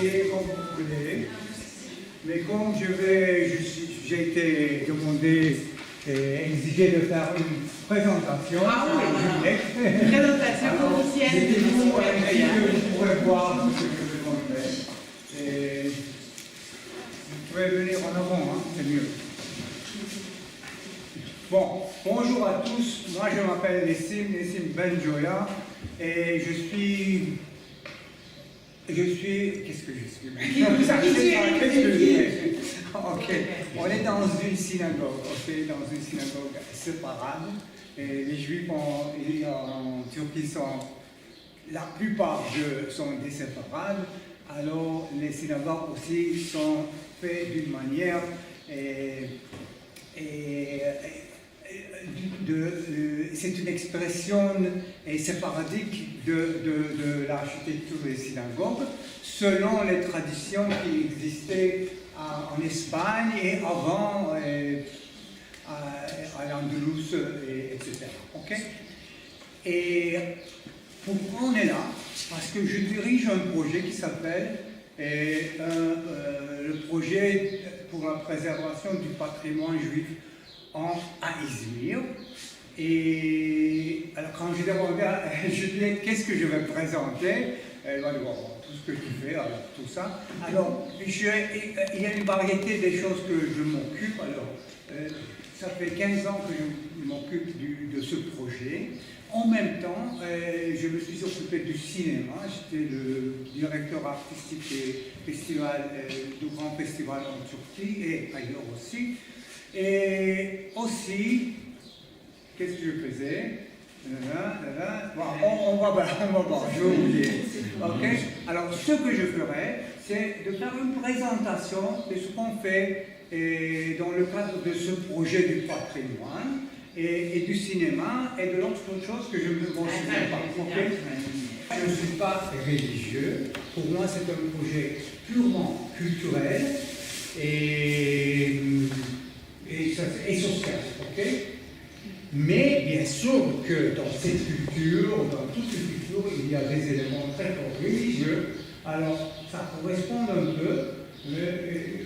Comme vous voulez, mais comme j'ai été demandé et exigé de faire une présentation, Présentation officielle de vous pourrez voir ce que je montrer. Et vous pouvez venir en avant, hein, c'est mieux. Bon, bonjour à tous, moi je m'appelle Nessim Benjoya et je suis. Qu'est-ce que je suis? Ok, on est dans une synagogue, séparable. Et les Juifs en Turquie la plupart sont des séparables. Alors les synagogues aussi sont faites d'une manière c'est une expression séparadique de l'architecture des synagogues selon les traditions qui existaient en Espagne et avant à l'Andalous, etc. Okay? Et pourquoi on est là? Parce que je dirige un projet qui s'appelle le projet pour la préservation du patrimoine juif à Izmir. Et alors quand je demande à Juliette qu'est-ce que je vais présenter, elle va dire tout ce que tu fais, alors tout ça. Alors il y a une variété des choses que je m'occupe. Alors ça fait 15 ans que je m'occupe de ce projet. En même temps, je me suis occupé du cinéma. J'étais le directeur artistique du grand festival en Turquie et ailleurs aussi. Et aussi, qu'est-ce que je faisais? On va voir, je vais oublier. Okay? Alors, ce que je ferai, c'est de faire une présentation de ce qu'on fait dans le cadre de ce projet du patrimoine et du cinéma et de l'autre chose que je ne me mentionne pas. Okay? Je ne suis pas religieux. Pour moi, c'est un projet purement culturel et social, ok? Mais bien sûr que dans cette culture, dans toute culture, il y a des éléments très religieux. Alors, ça correspond un peu, mais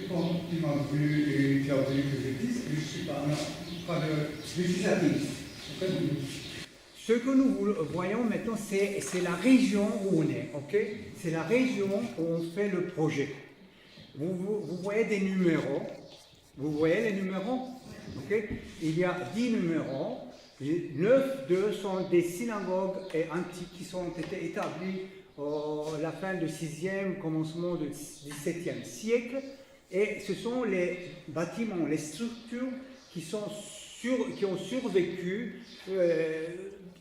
comme tu as voulu que je dise, je suis je suis atheiste. Ce que nous voyons maintenant, c'est la région où on est, ok? C'est la région où on fait le projet. Vous voyez des numéros. Vous voyez les numéros? Okay. Il y a 10 numéros. 9 d'eux sont des synagogues antiques qui ont été établies à la fin du 6e, commencement du 17e siècle. Et ce sont les bâtiments, les structures qui ont survécu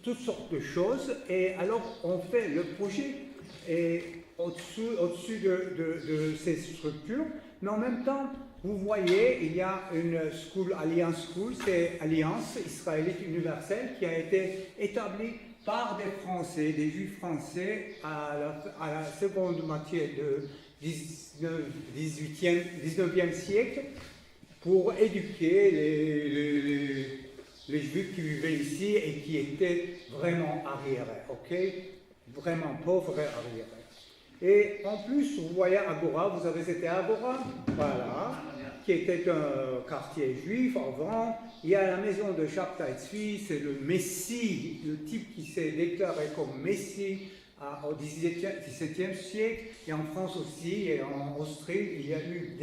toutes sortes de choses. Et alors, on fait le projet au-dessus de ces structures, mais en même temps, vous voyez, il y a une Alliance School, c'est Alliance israélite universelle qui a été établie par des Français, des Juifs français à la seconde moitié du 19e siècle pour éduquer les Juifs qui vivaient ici et qui étaient vraiment arriérés, ok? Vraiment pauvres et arriérés. Et en plus, vous voyez Agora, vous avez été à Agora, voilà, qui était un quartier juif avant. Il y a la maison de Shabtai Tzvi, c'est le Messie, le type qui s'est déclaré comme Messie au XVIIe siècle. Et en France aussi, et en Austrie, il y a eu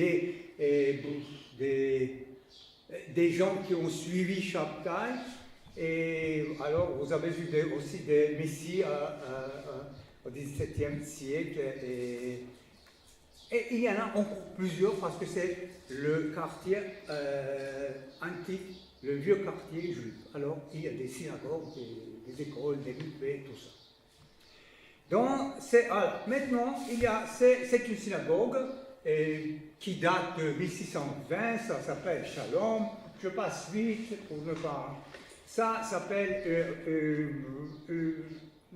des gens qui ont suivi Shabtai. Et alors, vous avez vu aussi des Messies au XVIIe siècle. Et il y en a encore plusieurs parce que c'est le quartier antique, le vieux quartier juif. Alors, il y a des synagogues, des écoles, des mikvés, tout ça. Maintenant, c'est une synagogue qui date de 1620, ça s'appelle Shalom. Je passe vite pour ne pas. Ça s'appelle,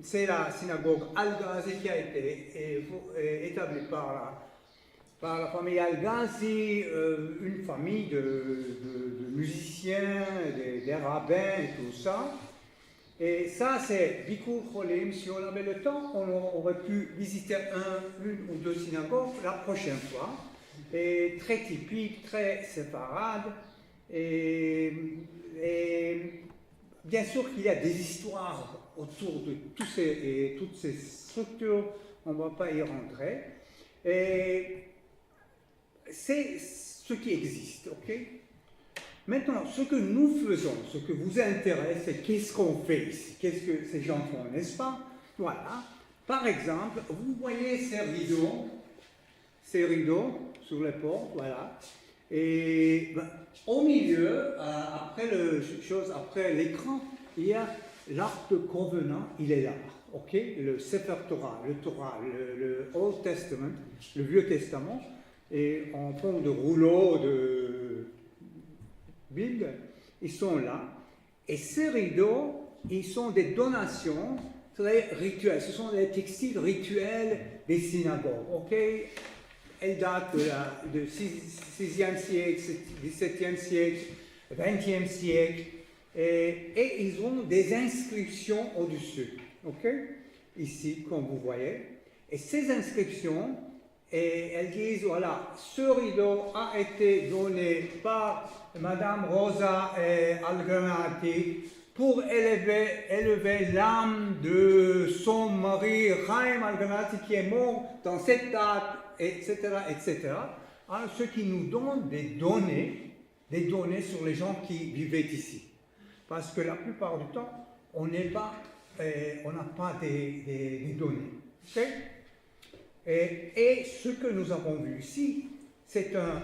c'est la synagogue Al-Ghazi qui a été établie par la famille Al-Ghazi, une famille de musiciens, des rabbins et tout ça. Et ça, c'est Bikur Cholim. Si on avait le temps, on aurait pu visiter une ou deux synagogues la prochaine fois. Et très typique, très séparade. Et bien sûr qu'il y a des histoires autour de toutes ces structures, on ne va pas y rentrer. Et c'est ce qui existe, ok? Maintenant, ce que nous faisons, ce que vous intéresse, c'est qu'est-ce qu'on fait ici, qu'est-ce que ces gens font, n'est-ce pas? Voilà. Par exemple, vous voyez ces rideaux sur les portes, voilà. Et au milieu, après l'écran, il y a l'arc de Covenant, il est là, ok? Le Sefer Torah, le Old Testament, le Vieux Testament, et en forme de rouleau de Bible, ils sont là. Et ces rideaux, ils sont des donations très rituelles. Ce sont des textiles rituels des synagogues, ok? Elles datent du 6e siècle, 17e siècle, 20e siècle. Et ils ont des inscriptions au-dessus, ok? Ici, comme vous voyez. Et ces inscriptions, elles disent, voilà, ce rideau a été donné par Madame Rosa Algrenati pour élever l'âme de son mari Chaim Algrenati qui est mort dans cette date, etc., etc. Alors, ce qui nous donne des données sur les gens qui vivaient ici. Parce que la plupart du temps, on n'a pas des données. Okay? Et ce que nous avons vu ici, c'est un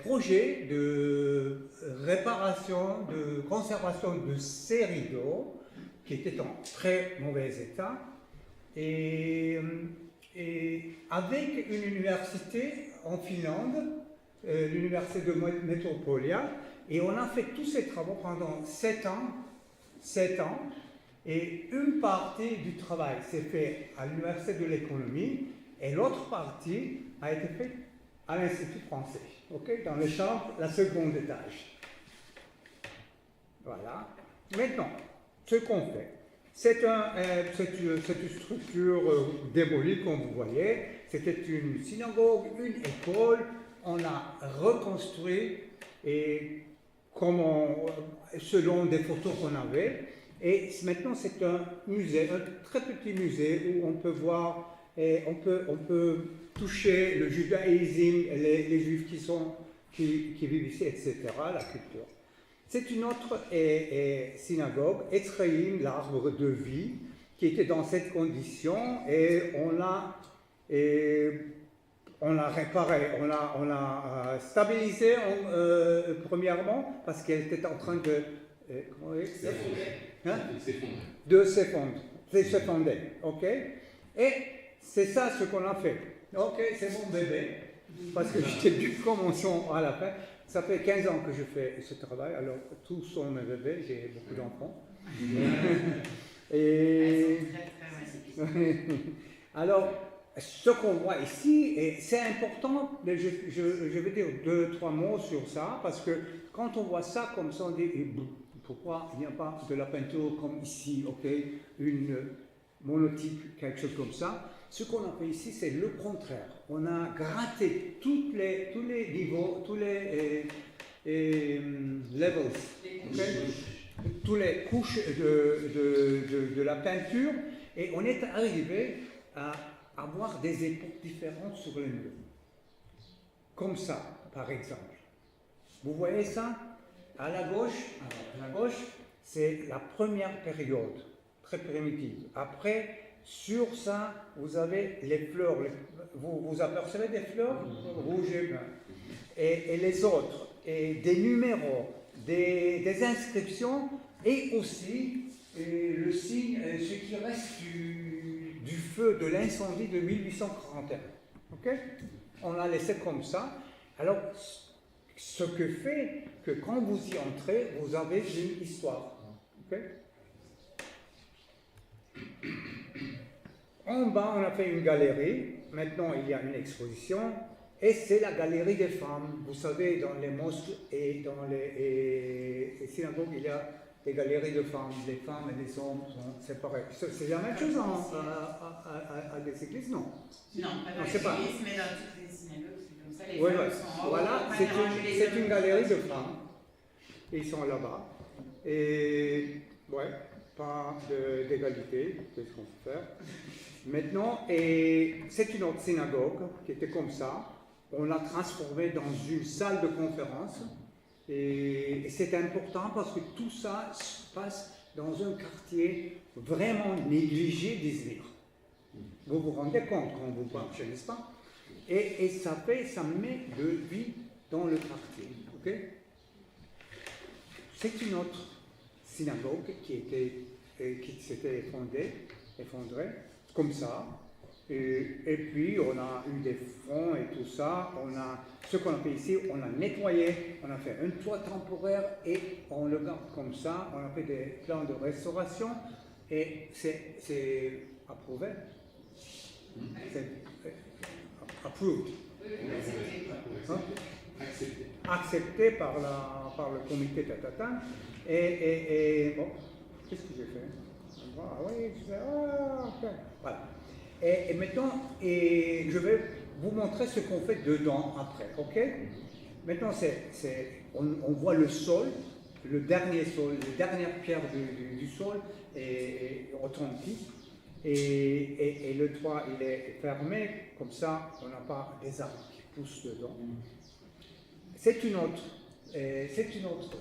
projet de réparation, de conservation de ces rideaux qui étaient en très mauvais état, et avec une université en Finlande, l'université de Metropolia, et on a fait tous ces travaux pendant 7 ans, et une partie du travail s'est fait à l'université de l'économie, et l'autre partie a été faite à l'Institut français, okay, dans les chambres, la seconde étage. Voilà. Maintenant, ce qu'on fait, c'est une structure démolie, comme vous voyez. C'était une synagogue, une école. On l'a reconstruit et selon des photos qu'on avait. Et maintenant, c'est un musée, un très petit musée où on peut voir. Et on peut toucher le judaïsme, les juifs qui vivent ici, etc., la culture. C'est une autre synagogue, Etzraïm, l'arbre de vie, qui était dans cette condition, et on l'a réparé, on l'a stabilisé premièrement, parce qu'elle était en train de s'effondrer, ok? Et c'est ça ce qu'on a fait. Ok, c'est mon bébé, parce que j'étais du commençant à la fin. Ça fait 15 ans que je fais ce travail, alors tous sont mes bébés, j'ai beaucoup d'enfants. Alors, ce qu'on voit ici, et c'est important, je vais dire 2-3 mots sur ça, parce que quand on voit ça comme ça, on dit, pourquoi il n'y a pas de la peinture comme ici, ok, une monotype, quelque chose comme ça. Ce qu'on a fait ici, c'est le contraire. On a gratté tous les niveaux, tous les levels, okay? Toutes les couches de la peinture, et on est arrivé à avoir des époques différentes sur les murs. Comme ça, par exemple. Vous voyez ça? À la gauche, c'est la première période, très primitive. Après, sur ça, vous avez les fleurs. Vous apercevez des fleurs rouges et brunes. Et les autres, et des numéros, des inscriptions, et aussi le signe, ce qui reste du feu feu de l'incendie de 1841. Ok? On l'a laissé comme ça. Alors, ce que fait que quand vous y entrez, vous avez une histoire. Ok? En bas, on a fait une galerie. Maintenant, il y a une exposition. Et c'est la galerie des femmes. Vous savez, dans les mosquées et dans les synagogues, il y a des galeries de femmes. Les femmes et les hommes sont séparés. C'est la même chose à des églises, non? Non, pas dans les églises, mais dans toutes les synagogues, c'est comme ça. Les femmes sont en haut. Voilà, c'est une galerie de femmes. Ils sont là-bas. Et, ouais, pas d'égalité. Qu'est-ce qu'on peut faire? Maintenant, c'est une autre synagogue qui était comme ça. On l'a transformée dans une salle de conférence. Et c'est important parce que tout ça se passe dans un quartier vraiment négligé d'Izmir. Vous vous rendez compte quand vous marchez, n'est-ce pas? Et ça met de vie dans le quartier. Okay? C'est une autre synagogue qui s'était effondrée, comme ça. Et puis, on a eu des fonds et tout ça. Ce qu'on a fait ici, on a nettoyé, on a fait un toit temporaire et on le garde comme ça. On a fait des plans de restauration et c'est approuvé. C'est approved. Accepté par le comité Tatata. Et bon, qu'est-ce que j'ai fait? Ah oui, okay. Voilà. Et maintenant, je vais vous montrer ce qu'on fait dedans après, ok? Maintenant, on voit le sol, le dernier sol, les dernières pierres du sol est authentique. Et le toit, il est fermé, comme ça, on n'a pas des arbres qui poussent dedans. C'est une autre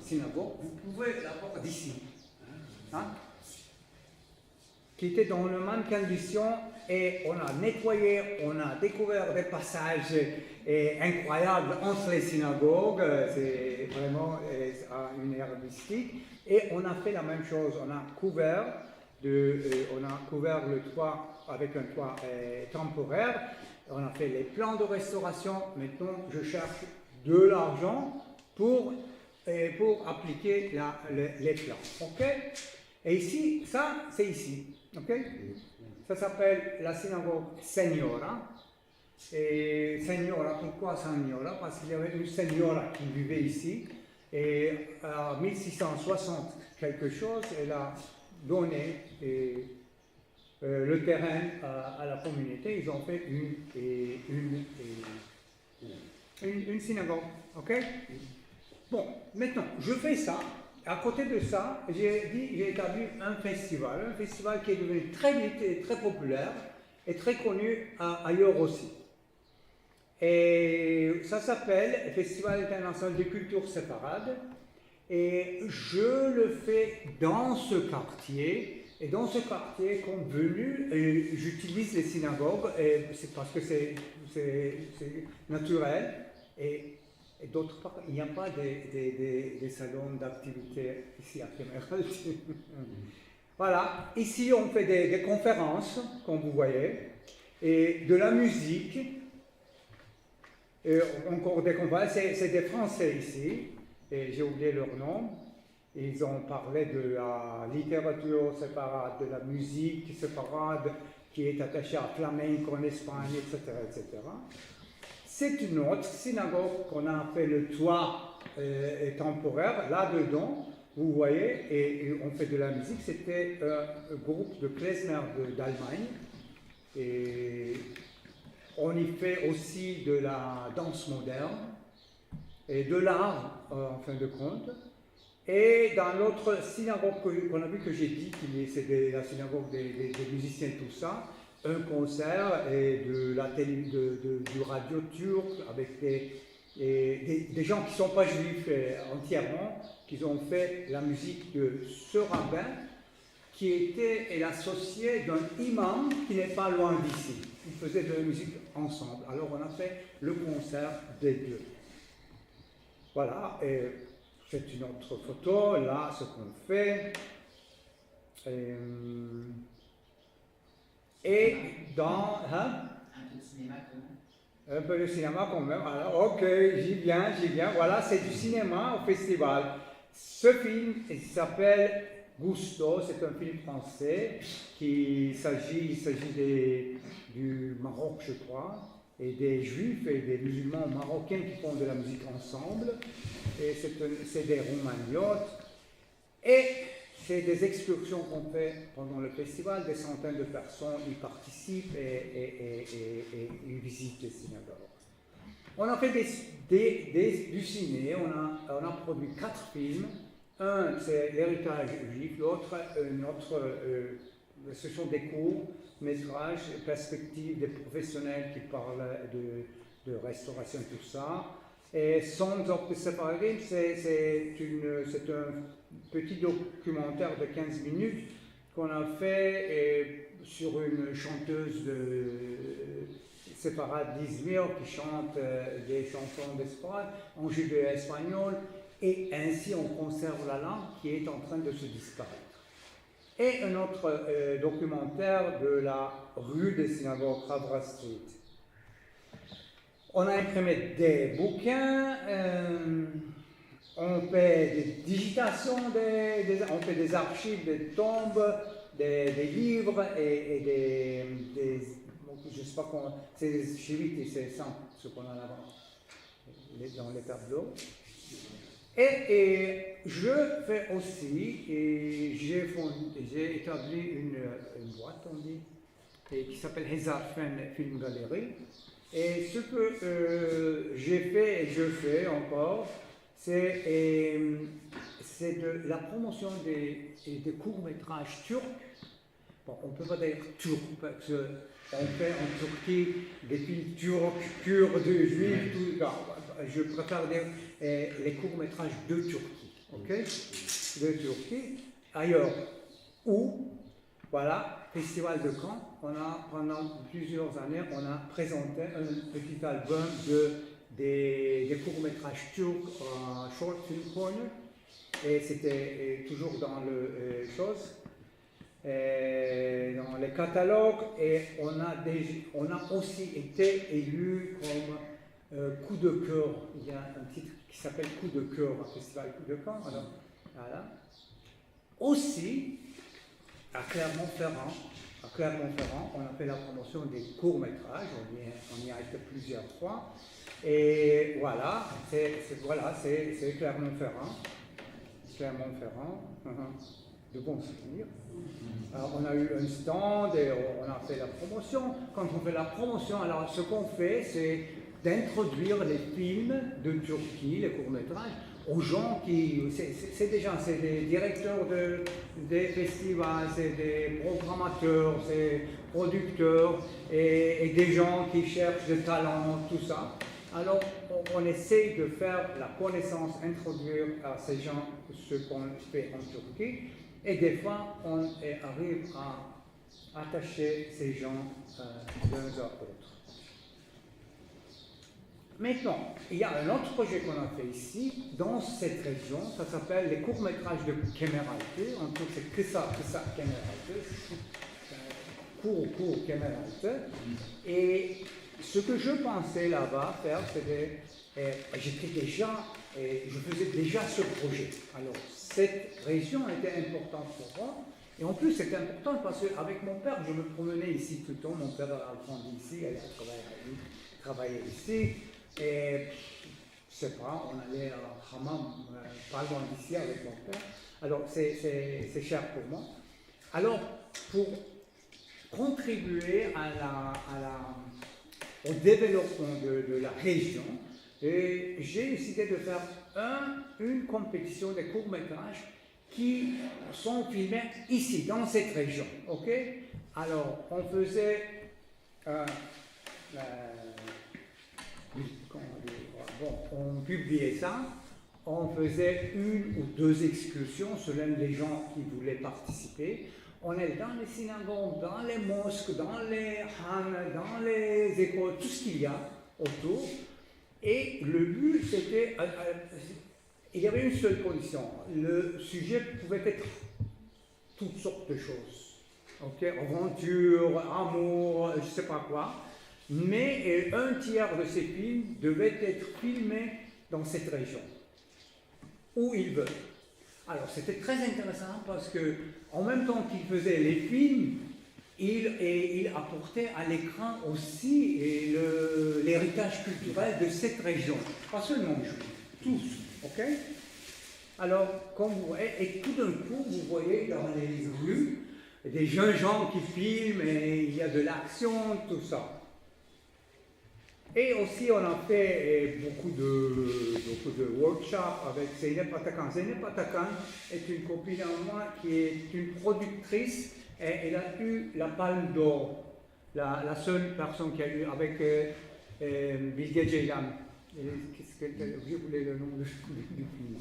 synagogue, vous pouvez la voir d'ici. Hein? Qui était dans la même condition et on a nettoyé, on a découvert des passages incroyables entre les synagogues, c'est vraiment une ère mystique. Et on a fait la même chose, on a couvert le toit avec un toit temporaire, on a fait les plans de restauration. Maintenant, je cherche de l'argent pour appliquer les plans. Ok? Et ici, ça, c'est ici. Okay? Ça s'appelle la synagogue Signora. Et Signora, pourquoi Signora? Parce qu'il y avait une Signora qui vivait ici. Et en 1660 quelque chose, elle a donné le terrain à la communauté. Ils ont fait une synagogue. Ok? Bon, maintenant, je fais ça. À côté de ça, j'ai établi un festival qui est devenu très vite et très populaire et très connu ailleurs aussi. Et ça s'appelle Festival international de culture séfarade. Et je le fais dans ce quartier. Et dans ce quartier convenu, j'utilise les synagogues, c'est parce que c'est naturel. Et d'autre part, il n'y a pas des salons d'activité ici à Kemeralty. Voilà, ici on fait des conférences, comme vous voyez, et de la musique, et encore des conférences, c'est des Français ici, et j'ai oublié leur nom. Ils ont parlé de la littérature séparate, de la musique séparate, qui est attachée à flamenco en Espagne, etc., etc. C'est une autre synagogue qu'on a fait le toit temporaire, là-dedans, vous voyez, et on fait de la musique. C'était un groupe de klezmer d'Allemagne. Et on y fait aussi de la danse moderne et de l'art, en fin de compte. Et dans l'autre synagogue qu'on a vu, que j'ai dit, c'est la synagogue des musiciens, tout ça, un concert et du radio turc avec des gens qui ne sont pas juifs entièrement, qui ont fait la musique de ce rabbin qui était l'associé d'un imam qui n'est pas loin d'ici. Ils faisaient de la musique ensemble. Alors on a fait le concert des deux. Voilà, et c'est une autre photo, là, ce qu'on fait. Et dans... Hein? Un peu de cinéma quand même. Un peu de cinéma quand même. Alors, ok, j'y viens. Voilà, c'est du cinéma au festival. Ce film, il s'appelle Gusto, c'est un film français il s'agit du Maroc, je crois, et des juifs et des musulmans marocains qui font de la musique ensemble. Et c'est des romagnotes. Et c'est des excursions qu'on fait pendant le festival, des centaines de personnes y participent et ils visitent les synagogues. On a fait du ciné, on a produit 4 films. Un, c'est l'héritage juif, l'autre, ce sont des courts-métrages, perspectives des professionnels qui parlent de restauration, tout ça. Et Songs of the Sephardim, c'est un petit documentaire de 15 minutes qu'on a fait sur une chanteuse de séfarade d'Izmir qui chante des chansons d'espoir en judéo-espagnol, et ainsi on conserve la langue qui est en train de se disparaître. Et un autre documentaire de la rue des synagogues, Havra Street. On a imprimé des bouquins, on fait des digitations, on fait des archives, des tombes, des livres et des je ne sais pas comment, c'est des chivites et c'est ça, ce qu'on a là-bas, dans les tableaux. Et je fais aussi, et j'ai établi une boîte, on dit, qui s'appelle Hazard Film Gallery. Et ce que j'ai fait et je fais encore, c'est de la promotion des courts-métrages turcs. Bon, on ne peut pas dire turc, parce qu'on fait en Turquie des films turcs, kurdes, juifs, tout. Non, je préfère dire les courts-métrages de Turquie, ok? De Turquie. Ailleurs, où, voilà, Festival de Cannes, pendant plusieurs années, on a présenté un petit album des courts-métrages turcs, Short Film Corner, et c'était toujours dans dans les catalogues, et on a aussi été élu comme coup de cœur. Il y a un titre qui s'appelle Coup de cœur, un festival Coup de cœur. Alors, voilà. Aussi, à Clermont-Ferrand, on a fait la promotion des courts-métrages, on y a été plusieurs fois. Et voilà, c'est Clermont-Ferrand. De bons souvenirs. Alors, on a eu un stand et on a fait la promotion. Quand on fait la promotion, alors ce qu'on fait, c'est d'introduire les films de Turquie, les courts-métrages, aux gens qui... C'est des directeurs des festivals, c'est des programmateurs, c'est producteurs et des gens qui cherchent des talents, tout ça. Alors, on essaie de faire la connaissance, introduire à ces gens ce qu'on fait en Turquie, et des fois, on arrive à attacher ces gens l'un à l'autre. Maintenant, il y a un autre projet qu'on a fait ici, dans cette région, ça s'appelle les courts-métrages de Kemeraltı. En tout, c'est que ça, Kemeraltı. Court Kemeraltı. Et ce que je pensais là-bas faire, c'était, je faisais déjà ce projet. Alors, cette région était importante pour moi. Et en plus, c'était important parce qu'avec mon père, je me promenais ici tout le temps. Mon père a grandi ici, elle a travaillé ici. Et je ne sais pas, on allait à Hammam, pas loin d'ici avec mon père. Alors, c'est cher pour moi. Alors, pour contribuer au développement de la région, j'ai décidé de faire une compétition de courts-métrages qui sont filmés ici, dans cette région. Ok? Alors, on faisait on publiait ça, on faisait 1 ou 2 excursions selon les gens qui voulaient participer. On est dans les synagogues, dans les mosques, dans les han, dans les écoles, tout ce qu'il y a autour. Et le but, c'était... il y avait une seule condition. Le sujet pouvait être toutes sortes de choses. ok, aventure, amour, je ne sais pas quoi. Mais un tiers de ces films devaient être filmés dans cette région, où ils veulent. Alors c'était très intéressant parce que en même temps qu'il faisait les films, il apportait à l'écran aussi l'héritage culturel de cette région, pas seulement juif, tous, ok? Alors, comme vous voyez, et tout d'un coup, vous voyez dans les rues des jeunes gens qui filment et il y a de l'action, tout ça. Et aussi, on a fait beaucoup de workshops avec Zeynep Atakan. Zeynep Atakan est une copine à moi qui est une productrice et elle a eu la Palme d'Or, la seule personne qui a eu avec Bilge Ceylan. J'ai oublié le nom du film.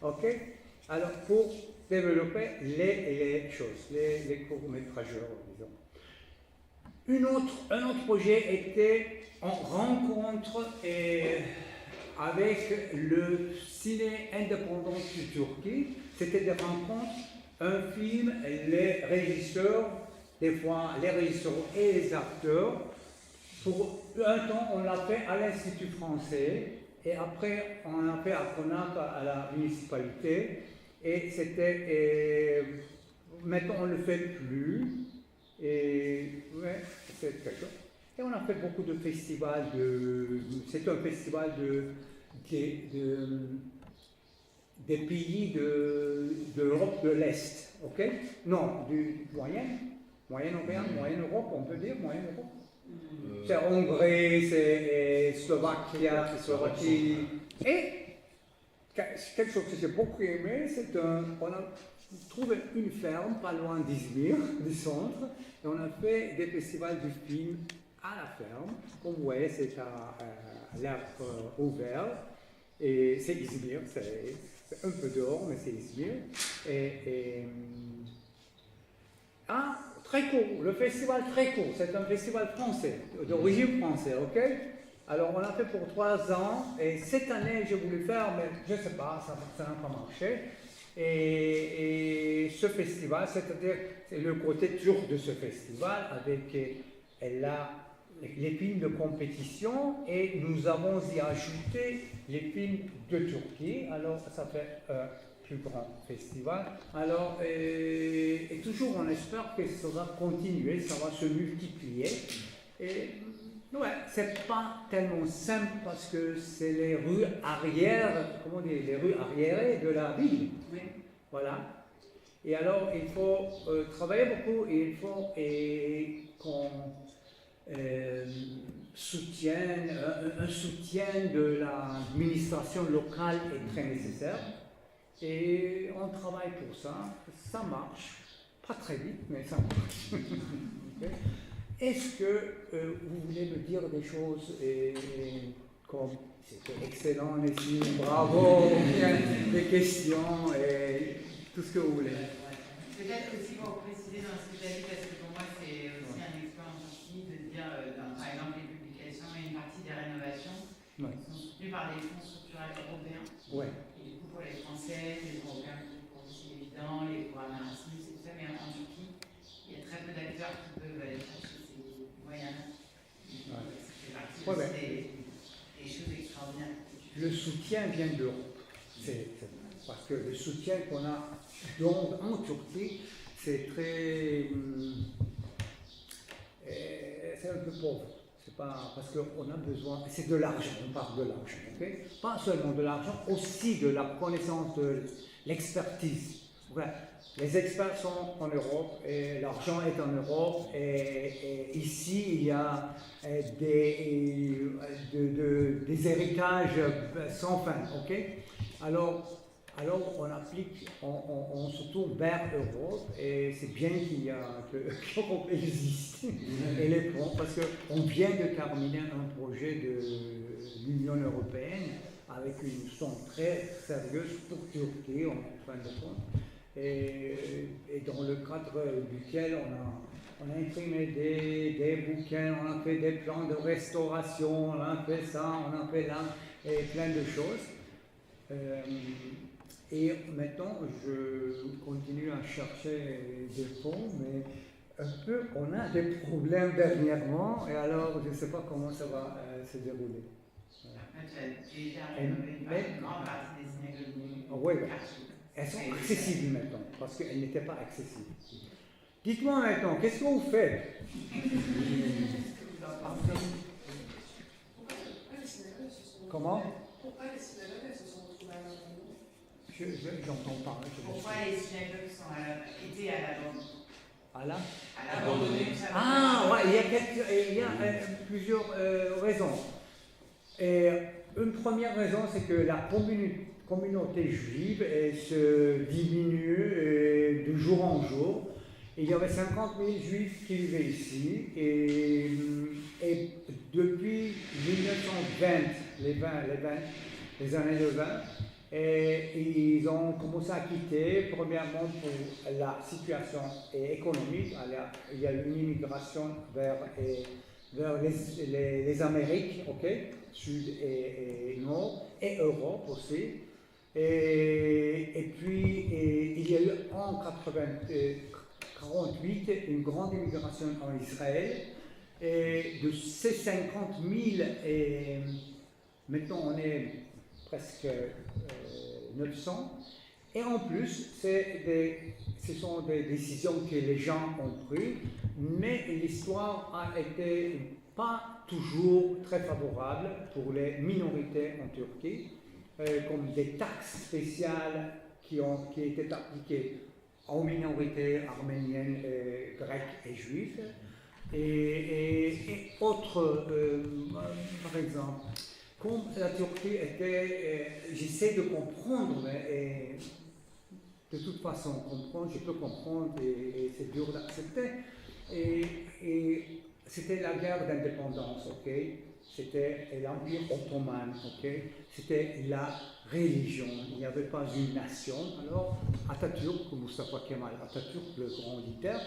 Ok? Alors, pour développer les choses, les courts-métrageurs, disons. Un autre projet était en rencontre avec le ciné indépendant de Turquie. C'était des rencontres, un film, les régisseurs, des fois les régisseurs et les acteurs. Pour un temps, on l'a fait à l'Institut français et après, on l'a fait à Konak, à la municipalité. Et c'était. Maintenant, on ne le fait plus. Et ouais, c'est quelque chose. Et on a fait beaucoup de festivals. C'est un festival des pays de l'Europe de l'Est, ok? Non, du Moyen-Orient, Moyen-Europe, on peut dire Moyen-Europe. C'est Hongrie, c'est Slovaquie. Et quelque chose que j'ai beaucoup aimé, on a trouvé une ferme pas loin d'Izmir, du centre, et on a fait des festivals du film à la ferme. Comme vous voyez, c'est à l'air ouvert, et c'est Izmir, c'est un peu dehors, mais c'est Izmir. Très court, le festival très court, c'est un festival français, d'origine française, ok? Alors on l'a fait pour 3 ans, et cette année j'ai voulu faire, mais je ne sais pas, ça n'a pas marché. Et ce festival, c'est-à-dire, c'est le côté turc de ce festival, avec les films de compétition, et nous avons y ajouté les films de Turquie, alors ça fait plus grand festival. Alors, et toujours on espère que ça va continuer, ça va se multiplier. Et ouais, c'est pas tellement simple parce que c'est les rues arrière, comment dire, les rues arriérées de la ville. Oui. Voilà. Et alors, il faut travailler beaucoup et il faut qu'on soutienne, un soutien de l'administration locale est très nécessaire. Et on travaille pour ça, ça marche, pas très vite, mais ça marche. Okay. Est-ce que vous voulez me dire des choses comme c'était excellent, Nessim, bravo, bien, des questions et tout ce que vous voulez. Peut-être aussi pour préciser dans ce que tu as dit, parce que pour moi c'est aussi un expérience aussi de dire, par exemple les publications et une partie des rénovations sont soutenues par les fonds structurels européens. Ouais. Pour les Français, les Européens pour aussi évident, les programmes Erasmus et tout ça, mais en Turquie, il y a très peu d'acteurs qui peuvent aller chercher ces moyens. Ça fait partie des choses extraordinaires. Le soutien vient de l'Europe. Parce que le soutien qu'on a en Turquie, c'est très. C'est un peu pauvre. C'est pas parce qu'on a besoin, c'est de l'argent, on parle de l'argent, okay? Pas seulement de l'argent, aussi de la connaissance, de l'expertise. Okay? Les experts sont en Europe et l'argent est en Europe et ici il y a des héritages sans fin, ok? Alors on applique, on se tourne vers l'Europe et c'est bien que l'Europe existe et les fonds, parce qu'on vient de terminer un projet de l'Union européenne avec une somme très sérieuse pour Turquie, en fin de compte, et dans le cadre duquel on a imprimé des bouquins, on a fait des plans de restauration, on a fait ça, on a fait là, et plein de choses. Et maintenant, je continue à chercher des fonds, mais un peu, on a des problèmes dernièrement, et alors je ne sais pas comment ça va se dérouler. Tu as déjà rénové une grande partie des synagogues. Oui, elles sont accessibles maintenant, parce qu'elles n'étaient pas accessibles. Dites-moi maintenant, qu'est-ce que vous faites? Comment? Pourquoi les synagogues elles se sont retrouvées à l'abandon? J'entends pas. Pourquoi les synagogues étaient à l'abandon? À la? À l'abandon. Ah, ouais, il y a plusieurs raisons. Et une première raison, c'est que la communauté juive se diminue de jour en jour. Il y avait 50 000 juifs qui vivaient ici et depuis 1920, les années 20, et ils ont commencé à quitter, premièrement pour la situation économique. Il y a eu une immigration vers les Amériques, Sud et Nord, et Europe aussi. Et puis, il y a eu en 1948 une grande immigration en Israël. Et de ces 50 000, maintenant on est presque 900. Et en plus, ce sont des décisions que les gens ont prises, mais l'histoire a été pas toujours très favorable pour les minorités en Turquie, comme des taxes spéciales qui étaient appliquées aux minorités arméniennes, grecques et juives. Et autres, par exemple, comme la Turquie était, j'essaie de comprendre, mais de toute façon, comprendre, je peux comprendre et c'est dur d'accepter. Et c'était la guerre d'indépendance, c'était l'Empire ottoman, c'était la religion, il n'y avait pas une nation. Alors, Atatürk, Mustafa Kemal Atatürk, le grand leader,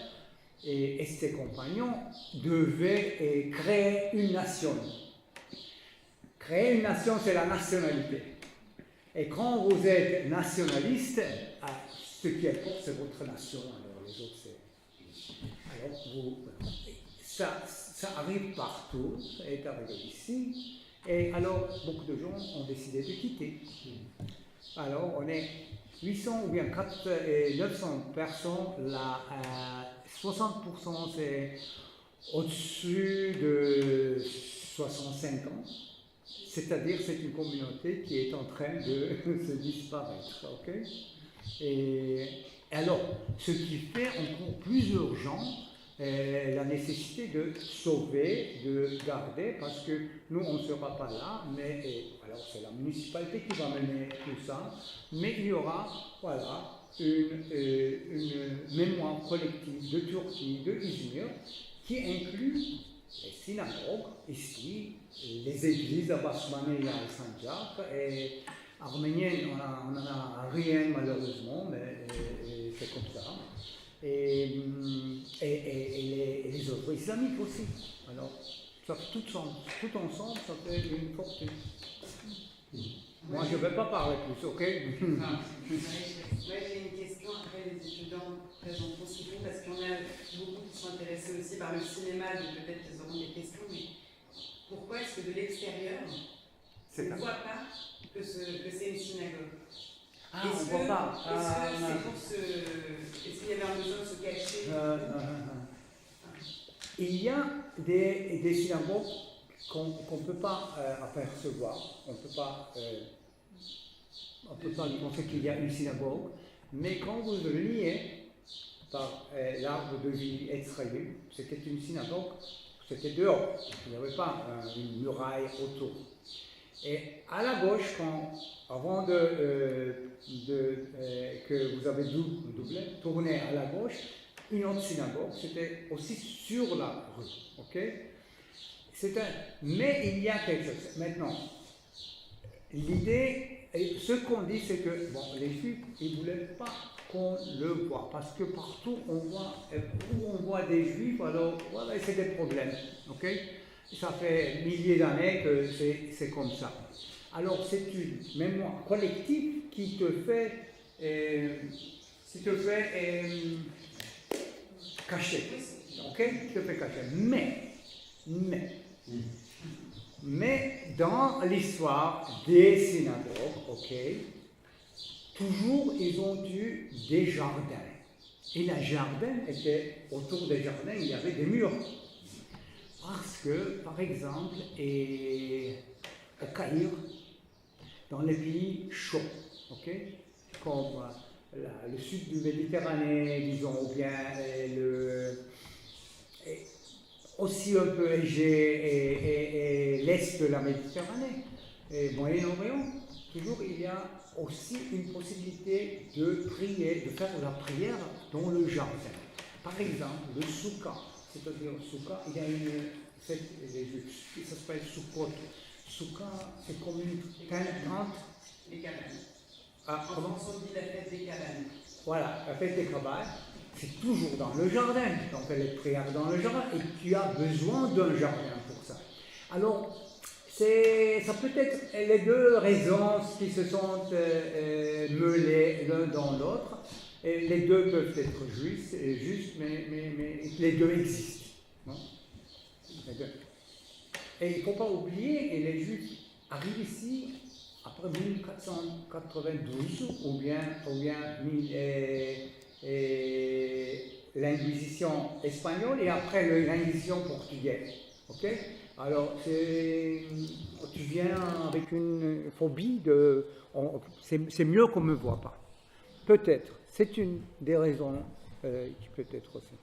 et ses compagnons devaient créer une nation. Créer une nation, c'est la nationalité. Et quand vous êtes nationaliste, ce qui est fort, c'est votre nation. Alors les autres, c'est... Alors, ça arrive partout, ça est arrivé ici. Et alors, beaucoup de gens ont décidé de quitter. Alors, on est 800 ou bien 900 personnes, là, 60% c'est au-dessus de 65 ans. C'est-à-dire c'est une communauté qui est en train de se disparaître. Et alors, ce qui fait encore plus urgent la nécessité de sauver, de garder, parce que nous, on ne sera pas là, mais alors c'est la municipalité qui va mener tout ça, mais il y aura, une mémoire collective de Turquie, de Izmir, qui inclut les synagogues, ici, les églises à Basmane et à Al-Sanjak, et arménienne, on n'en a rien malheureusement, mais c'est comme ça. Et les œuvres islamiques aussi. Alors, ça fait tout ensemble, ça fait une fortune. Moi, je ne vais pas parler plus, Moi, j'ai une question après les étudiants présenteront ce qu'ils font, parce qu'il y en a beaucoup qui sont intéressés aussi par le cinéma, donc peut-être qu'ils auront des questions, mais pourquoi est-ce que de l'extérieur, on ne voit pas que c'est une synagogue? Ah, on ne voit pas. Est-ce qu'il y avait un besoin de se cacher? Il y a des synagogues qu'on ne peut pas apercevoir. On ne peut pas penser qu'il y a une synagogue, mais quand vous le liez par l'arbre de vie Etzraïm, c'était une synagogue, c'était dehors, il n'y avait pas une muraille autour. Et à la gauche, avant que vous avez tourné à la gauche, une autre synagogue, c'était aussi sur la rue. Mais il y a quelque chose. Maintenant, l'idée, ce qu'on dit, c'est que les Juifs, ils ne voulaient pas qu'on le voit, parce que partout où on voit des Juifs, alors voilà, c'est des problèmes. Ça fait milliers d'années que c'est comme ça. Alors c'est une mémoire collective qui te fait cacher. ok, je fais cacher. Mais dans l'histoire des synagogues, ok, toujours ils ont eu des jardins. Et les jardins étaient, autour des jardins, il y avait des murs. Parce que, par exemple, au Caire, dans les pays chauds, ok, comme le sud du Méditerranée, disons, ou bien aussi un peu Égée et l'est de la Méditerranée, et Moyen-Orient, toujours il y a aussi une possibilité de prier, de faire la prière dans le jardin. Par exemple, le soukha, c'est-à-dire le soukha, il y a une fête des Juifs qui s'appelle Sukkot. Soukha, c'est comme une grande. Les cabanes. Ah, En comment? France, on dit la fête des cabanes. Voilà, la fête des cabanes, c'est toujours dans le jardin. On fait les prières dans le jardin et tu as besoin d'un jardin pour ça. Alors, ça peut être les deux raisons qui se sont mêlées l'un dans l'autre. Et les deux peuvent être justes, mais les deux existent. Non? Et il ne faut pas oublier, et les Juifs arrivent ici après 1492 ou bien l'Inquisition espagnole et après l'Inquisition portugaise. Ok? Alors, tu viens avec une phobie c'est mieux qu'on ne me voit pas. Peut-être, c'est une des raisons qui peut être aussi.